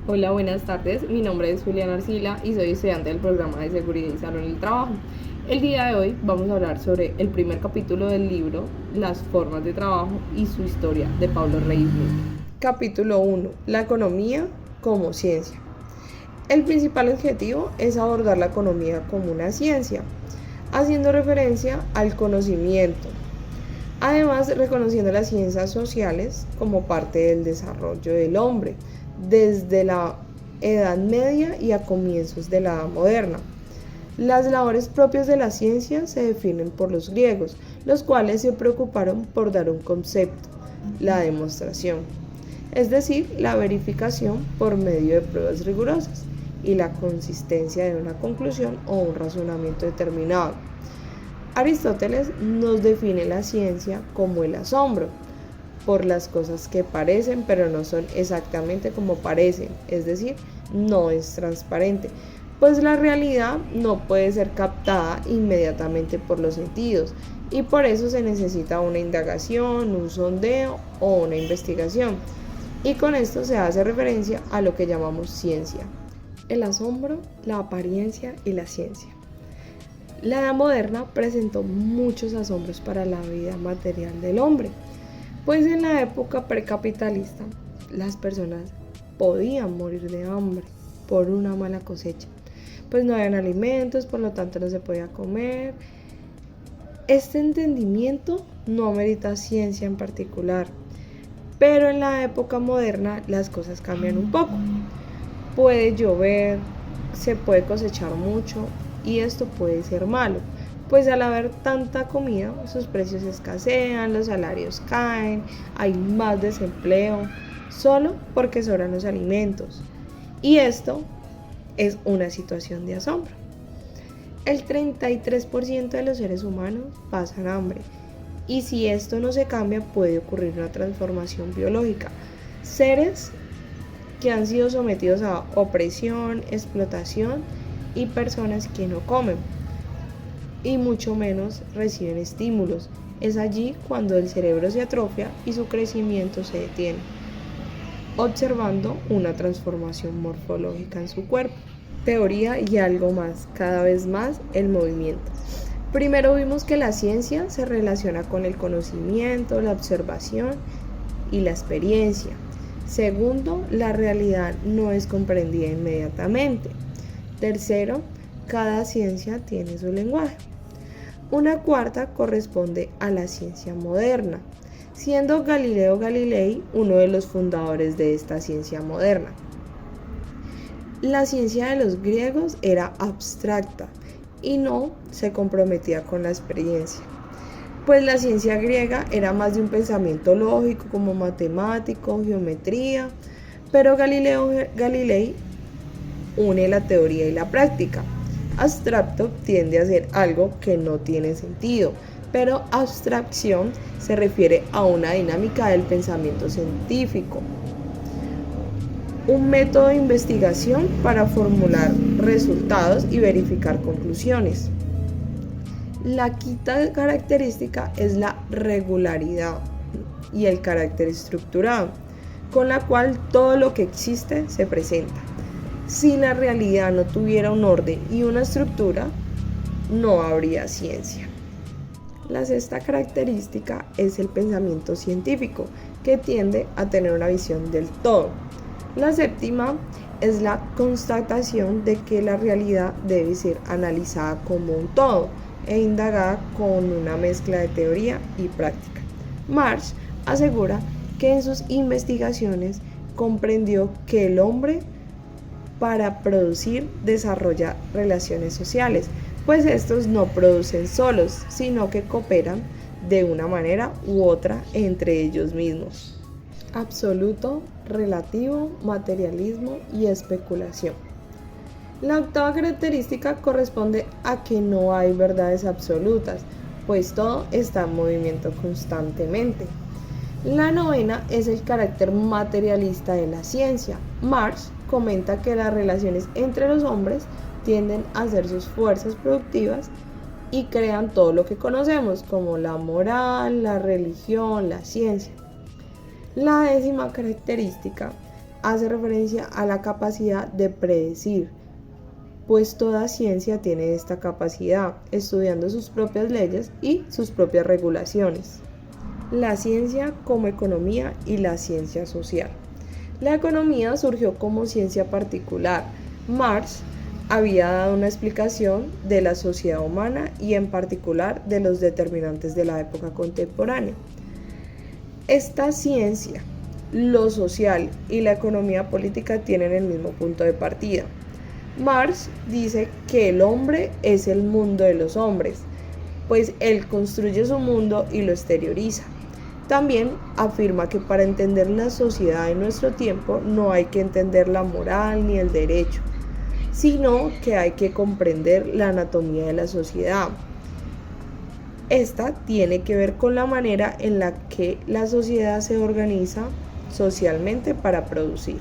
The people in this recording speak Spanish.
Hola, buenas tardes. Mi nombre es Julián Arcila y soy estudiante del programa de Seguridad y Salud en el Trabajo. El día de hoy vamos a hablar sobre el primer capítulo del libro Las formas de trabajo y su historia de Pablo Reyes Mil. Capítulo 1. La economía como ciencia. El principal objetivo es abordar la economía como una ciencia, haciendo referencia al conocimiento. Además, reconociendo las ciencias sociales como parte del desarrollo del hombre, desde la Edad Media y a comienzos de la Edad Moderna. Las labores propias de la ciencia se definen por los griegos, los cuales se preocuparon por dar un concepto, la demostración, es decir, la verificación por medio de pruebas rigurosas y la consistencia de una conclusión o un razonamiento determinado. Aristóteles nos define la ciencia como el asombro por las cosas que parecen pero no son exactamente como parecen, es decir, no es transparente, pues la realidad no puede ser captada inmediatamente por los sentidos y por eso se necesita una indagación, un sondeo o una investigación. Y con esto se hace referencia a lo que llamamos ciencia. El asombro, la apariencia y la ciencia. La Edad Moderna presentó muchos asombros para la vida material del hombre, pues en la época precapitalista las personas podían morir de hambre por una mala cosecha, pues no habían alimentos, por lo tanto no se podía comer. Este entendimiento no amerita ciencia en particular, pero en la época moderna las cosas cambian un poco. Puede llover, se puede cosechar mucho y esto puede ser malo, pues al haber tanta comida, sus precios escasean, los salarios caen, hay más desempleo, solo porque sobran los alimentos. Y esto es una situación de asombro. El 33% de los seres humanos pasan hambre, y si esto no se cambia puede ocurrir una transformación biológica. Seres que han sido sometidos a opresión, explotación y personas que no comen y mucho menos reciben estímulos. Es allí cuando el cerebro se atrofia y su crecimiento se detiene, observando una transformación morfológica en su cuerpo. Teoría y algo más, cada vez más el movimiento. Primero vimos que la ciencia se relaciona con el conocimiento, la observación y la experiencia. Segundo, la realidad no es comprendida inmediatamente. Tercero, cada ciencia tiene su lenguaje. Una cuarta corresponde a la ciencia moderna, siendo Galileo Galilei uno de los fundadores de esta ciencia moderna. La ciencia de los griegos era abstracta y no se comprometía con la experiencia, pues la ciencia griega era más de un pensamiento lógico como matemático, geometría, pero Galileo Galilei une la teoría y la práctica. Abstracto tiende a ser algo que no tiene sentido, pero abstracción se refiere a una dinámica del pensamiento científico, un método de investigación para formular resultados y verificar conclusiones. La quinta característica es la regularidad y el carácter estructurado, con la cual todo lo que existe se presenta. Si la realidad no tuviera un orden y una estructura, no habría ciencia. La sexta característica es el pensamiento científico, que tiende a tener una visión del todo. La séptima es la constatación de que la realidad debe ser analizada como un todo e indagada con una mezcla de teoría y práctica. Marsh asegura que en sus investigaciones comprendió que el hombre para producir desarrolla relaciones sociales, pues estos no producen solos, sino que cooperan de una manera u otra entre ellos mismos. Absoluto, relativo, materialismo y especulación. La octava característica corresponde a que no hay verdades absolutas, pues todo está en movimiento constantemente. La novena es el carácter materialista de la ciencia. Marx comenta que las relaciones entre los hombres tienden a ser sus fuerzas productivas y crean todo lo que conocemos, como la moral, la religión, la ciencia. La décima característica hace referencia a la capacidad de predecir, pues toda ciencia tiene esta capacidad, estudiando sus propias leyes y sus propias regulaciones. La ciencia como economía y la ciencia social. La economía surgió como ciencia particular. Marx había dado una explicación de la sociedad humana y en particular de los determinantes de la época contemporánea. Esta ciencia, lo social y la economía política tienen el mismo punto de partida. Marx dice que el hombre es el mundo de los hombres, pues él construye su mundo y lo exterioriza. También afirma que para entender la sociedad de nuestro tiempo no hay que entender la moral ni el derecho, sino que hay que comprender la anatomía de la sociedad. Esta tiene que ver con la manera en la que la sociedad se organiza socialmente para producir.